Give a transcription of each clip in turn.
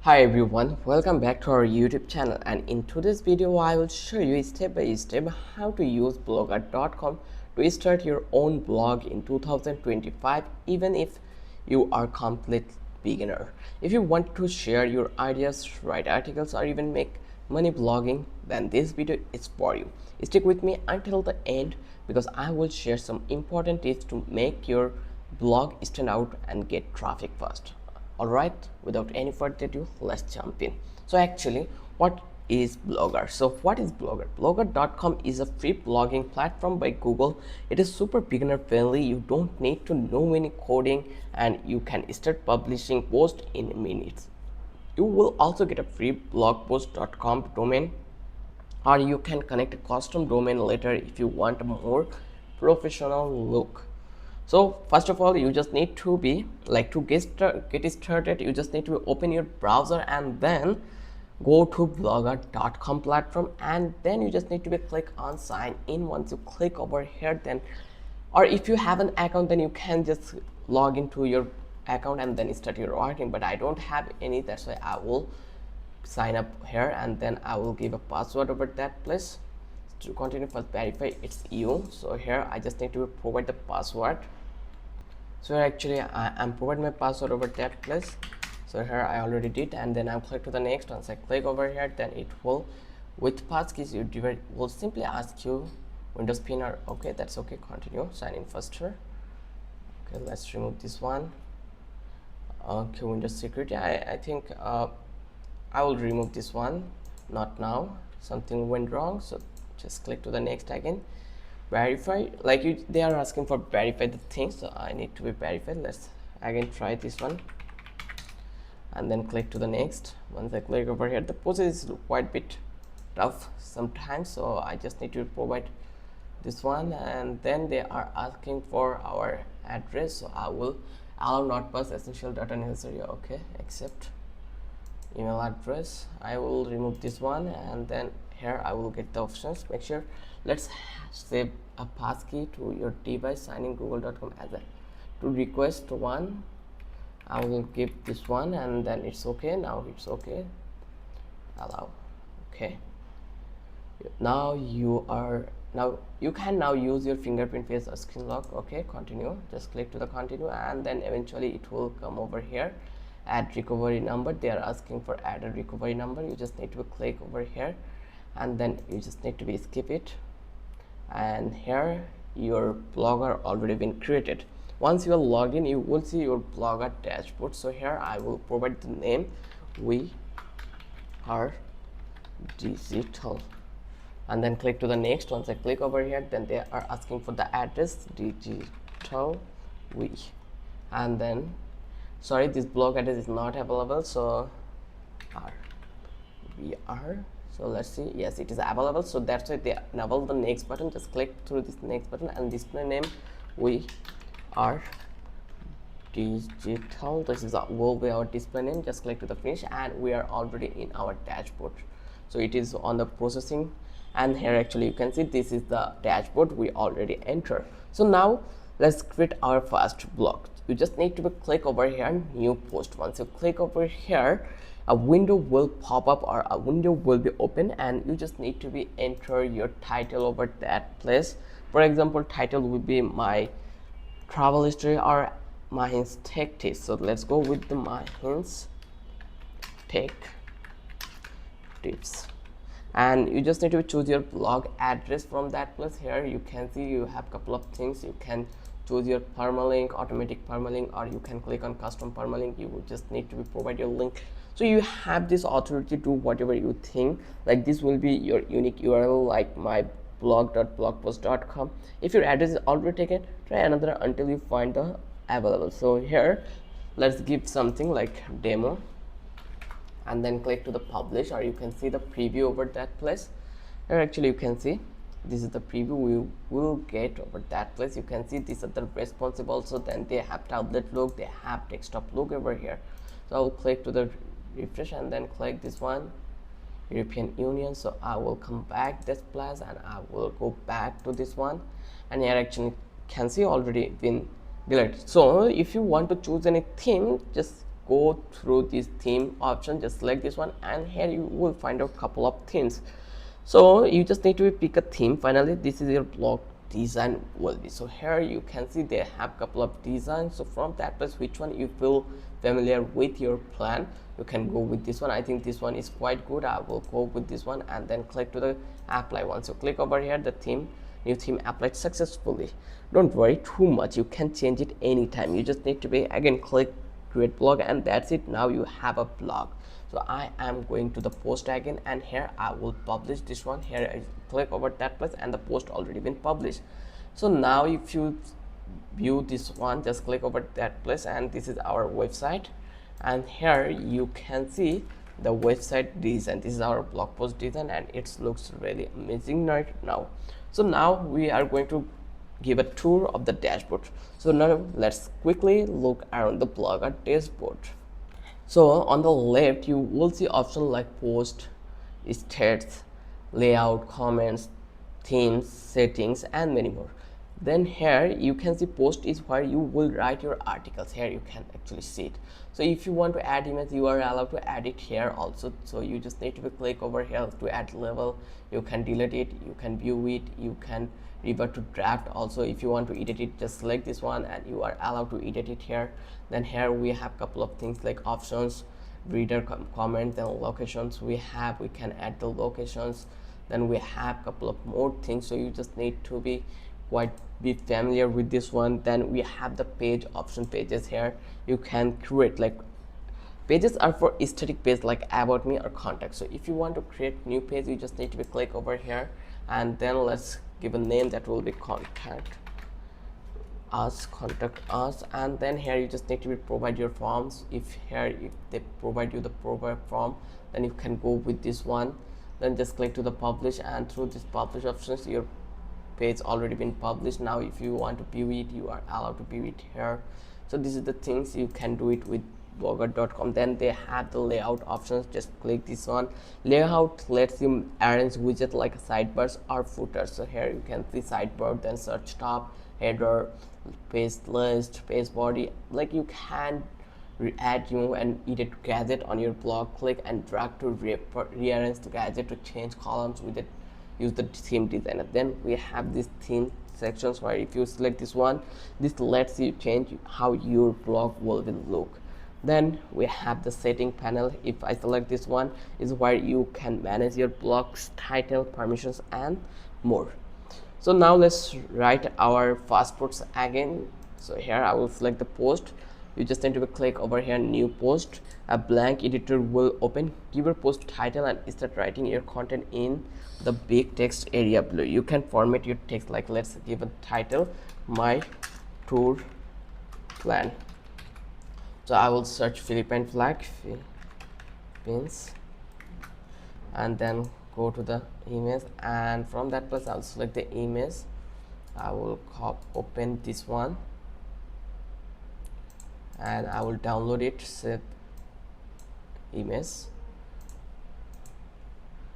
Hi everyone, welcome back to our YouTube channel, and in today's video I will show you step by step how to use blogger.com to start your own blog in 2025 even if you are complete beginner. If you want to share your ideas, write articles or even make money blogging, then this video is for you. Stick with me until the end because I will share some important tips to make your blog stand out and get traffic fast. Alright, without any further ado, let's jump in. So actually, what is Blogger? So what is Blogger? Blogger.com is a free blogging platform by Google. It is super beginner friendly. You don't need to know any coding and you can start publishing posts in minutes. You will also get a free blogpost.com domain, or you can connect a custom domain later if you want a more professional look. So first of all, you just need to be to get started, you just need to open your browser and then go to blogger.com platform, and then you just need to be click on sign in. Once you click over here, then or if you have an account, then you can just log into your account and then start your writing, but I don't have any, that's why I will sign up here and then I will give a password over that place. To continue, first verify it's you. So here I just need to provide the password. So actually I am providing my password over that place. So here I already did, and then I'll click to the next. Once I click over here, then it will, with passkeys, your device will simply ask you Windows PIN or okay, that's okay, continue, sign in faster. Okay, let's remove this one. Okay, Windows security, I think I will remove this one, not now, something went wrong. So just click to the next again. Verify, like they are asking for verify the things, so I need to be verified. Let's again try this one and then click to the next. Once I click over here, the process is quite bit tough sometimes, so I just need to provide this one, and then they are asking for our address, so I will allow not pass essential data necessary. Okay, accept. Email address, I will remove this one, and then here I will get the options. Make sure, let's save a passkey to your device, sign in google.com as a to request one. I will give this one, and then it's okay. Now it's okay, allow. Okay, now you can now use your fingerprint, face or screen lock. Okay, continue, just click to the continue, and then eventually it will come over here, add recovery number. They are asking for add a recovery number. You just need to click over here and then you just need to be skip it, and here your blogger already been created. Once you are logged in, you will see your blogger dashboard. So here I will provide the name, we are digital, and then click to the next. Once I click over here, then they are asking for the address, digital we, and then sorry, this blog address is not available, so we are, so let's see, yes, it is available. So that's why they enable the next button. Just click through this next button and display name, we are digital. This is will be our display name. Just click to the finish, and we are already in our dashboard. So it is on the processing, and here actually you can see this is the dashboard we already enter. So now let's create our first blog. You just need to click over here, new post. Once you click over here, a window will pop up or a window will be open, and you just need to be enter your title over that place. For example, title will be my travel history or Mahin's tech tips. So let's go with the Mahin's tech tips, and you just need to choose your blog address from that place. Here you can see you have couple of things. You can choose your permalink, automatic permalink, or you can click on custom permalink. You just need to be provide your link. So you have this authority to do whatever you think. Like this will be your unique URL, like my blog.blogpost.com. If your address is already taken, try another until you find the available. So here let's give something like demo, and then click to the publish, or you can see the preview over that place. Here actually you can see this is the preview we will get over that place. You can see these are the responsive also, then they have tablet look, they have desktop look over here. So I will click to the refresh and then click this one, European Union. So I will come back this place and I will go back to this one, and here actually can see already been deleted. So if you want to choose any theme, just go through this theme option, just select this one, and here you will find a couple of themes. So you just need to pick a theme. Finally, this is your blog design will be. So here you can see they have a couple of designs. So from that place, which one you feel familiar with your plan, you can go with this one. I think this one is quite good. I will go with this one and then click to the apply. Once you click over here, the theme, new theme applied successfully. Don't worry too much, you can change it anytime. You just need to be again click create blog, and that's it. Now you have a blog. So I am going to the post again, and here I will publish this one. Here I click over that place and the post already been published. So now if you view this one, just click over that place, and this is our website, and here you can see the website design. This is our blog post design, and it looks really amazing right now. So now we are going to give a tour of the dashboard. So now let's quickly look around the Blogger dashboard. So on the left you will see options like post, stats, layout, comments, themes, settings, and many more. Then here you can see post is where you will write your articles. Here you can actually see it. So if you want to add image, you are allowed to add it here also. So you just need to click over here to add level. You can delete it, you can view it, you can revert to draft also. If you want to edit it, just select this one and you are allowed to edit it here. Then here we have a couple of things like options, reader comment, then locations. We can add the locations. Then we have a couple of more things, so you just need to be familiar with this one. Then we have the page option, pages. Here you can create, like, pages are for static page like about me or contact. So if you want to create new page, you just need to click over here, and then let's give a name that will be contact us. And then here you just need to provide your forms. If they provide you the proper form, then you can go with this one. Then just click to the publish, and through this publish options your page already been published. Now if you want to view it, you are allowed to view it here. So this is the things you can do it with blogger.com. Then they have the layout options. Just click this one. Layout lets you arrange widget like sidebars or footers. So here you can see sidebar, then search top, header, page list, page body. Like you can add and edit gadget on your blog. Click and drag to rearrange the gadget to change columns with it. Use the theme designer. Then we have this theme sections where if you select this one, this lets you change how your blog will look. Then we have the setting panel. If I select this one, is where you can manage your blog's title, permissions, and more. So now let's write our fast posts again. So here I will select the post. You just need to click over here, new post. A blank editor will open. Give your post title and start writing your content in the big text area below. You can format your text, like let's give a title, my tour plan. So I will search Philippine flag, Philippines, and then go to the image, and from that place I'll select the image. I will open this one, and I will download it, save image.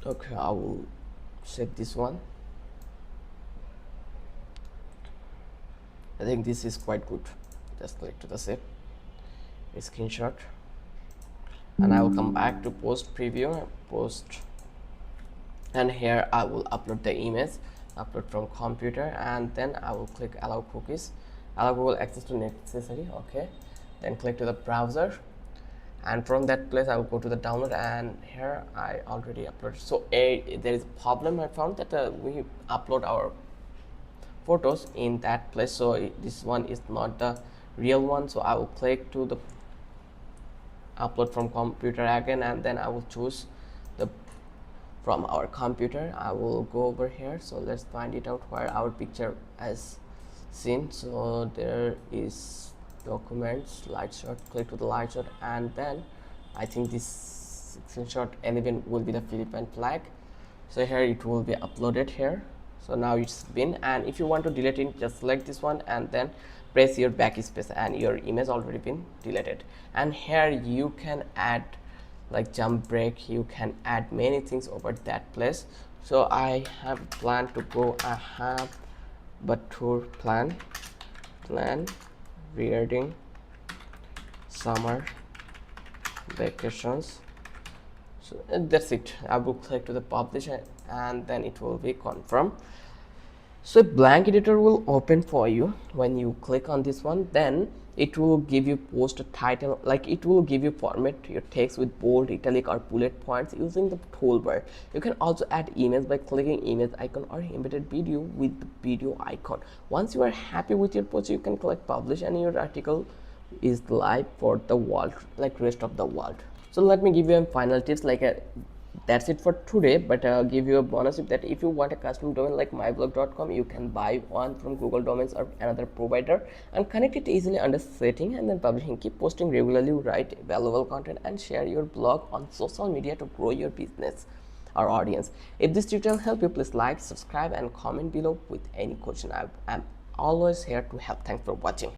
Okay, I will save this one. I think this is quite good. Just click to the save, a screenshot, and I will come back to post preview, post, and here I will upload the image, upload from computer, and then I will click allow cookies, allow Google access to necessary. Okay, then click to the browser, and from that place I will go to the download, and here I already uploaded. So there is a problem I found that we upload our photos in that place, so this one is not the real one. So I will click to the upload from computer again, and then I will choose the from our computer. I will go over here. So let's find it out where our picture is seen. So there is documents, light shot. Click to the light shot, and then I think this screenshot 11 will be the Philippine flag. So here it will be uploaded here. So now it's been, and if you want to delete it, just select this one and then press your backspace, and your image already been deleted. And here you can add like jump break, you can add many things over that place. So I have planned to go, I have but tour plan reading summer vacations. So that's it. I will click to the publish and then it will be confirmed. So a blank editor will open for you when you click on this one. Then it will give you post a title, like it will give you format your text with bold, italic or bullet points using the toolbar. You can also add images by clicking image icon or embedded video with the video icon. Once you are happy with your post, you can click publish and your article is live for the world, like rest of the world. So let me give you a final tips, like that's it for today, but I'll give you a bonus tip that if you want a custom domain like myblog.com, you can buy one from Google Domains or another provider and connect it easily under setting and then publishing. Keep posting regularly, write valuable content and share your blog on social media to grow your business or audience. If this tutorial helped you, please like, subscribe and comment below with any question. I'm always here to help. Thanks for watching.